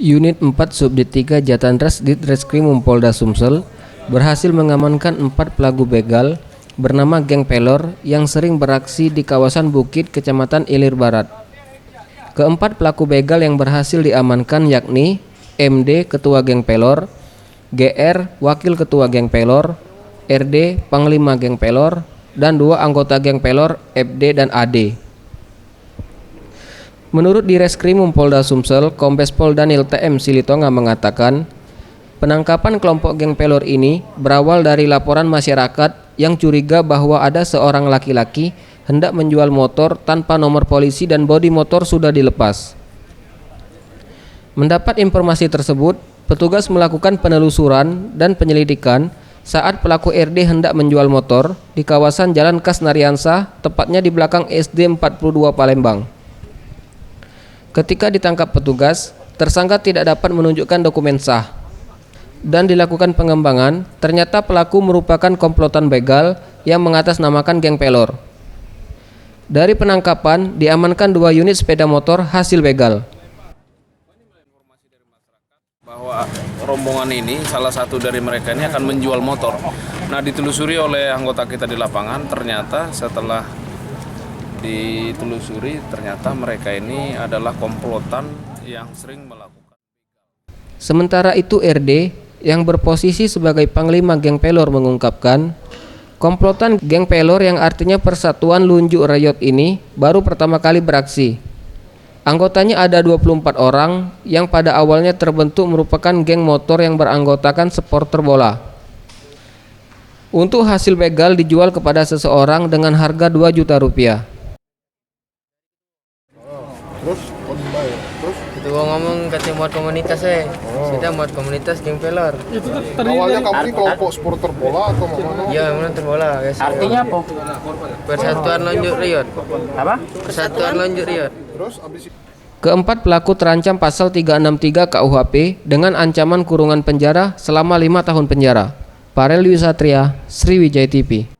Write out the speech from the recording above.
Unit 4 Subdit 3 Jatanras Ditreskrimum Polda Sumsel berhasil mengamankan 4 pelaku begal bernama geng pelor yang sering beraksi di kawasan Bukit, Kecamatan Ilir Barat. Keempat pelaku begal yang berhasil diamankan yakni MD, Ketua Geng Pelor, GR, Wakil Ketua Geng Pelor, RD, Panglima Geng Pelor, dan 2 anggota Geng Pelor, FD dan AD. Menurut Direskrimum Polda Sumsel, Kombes Pol Daniel TM Silitonga mengatakan, penangkapan kelompok geng pelor ini berawal dari laporan masyarakat yang curiga bahwa ada seorang laki-laki hendak menjual motor tanpa nomor polisi dan bodi motor sudah dilepas. Mendapat informasi tersebut, petugas melakukan penelusuran dan penyelidikan saat pelaku RD hendak menjual motor di kawasan Jalan Kasnariansah, tepatnya di belakang SD 42 Palembang. Ketika ditangkap petugas, tersangka tidak dapat menunjukkan dokumen sah. Dan dilakukan pengembangan, ternyata pelaku merupakan komplotan begal yang mengatasnamakan geng pelor. Dari penangkapan, diamankan 2 unit sepeda motor hasil begal. Bahwa rombongan ini, salah satu dari mereka ini akan menjual motor. Nah, ditelusuri oleh anggota kita di lapangan, ternyata setelah ditelusuri ternyata mereka ini adalah komplotan yang sering melakukan. Sementara itu RD yang berposisi sebagai Panglima Geng Pelor mengungkapkan, komplotan geng pelor yang artinya Persatuan Lunjuk Rakyat ini baru pertama kali beraksi. Anggotanya ada 24 orang yang pada awalnya terbentuk merupakan geng motor yang beranggotakan supporter bola. Untuk hasil begal dijual kepada seseorang dengan harga 2 juta rupiah. Terus itu gua ngomong katanya muat komunitas sudah muat komunitas geng pelor. itu awalnya kamu ini kelompok supporter bola atau mana? Iya, memang bola guys. Artinya apa? Persatuan Lunjuk Riot. Apa? Persatuan Lunjuk Riot. Terus abis itu Keempat pelaku terancam pasal 363 KUHP dengan ancaman kurungan penjara selama 5 tahun penjara. Parel Wisatria, Sriwijaya TV.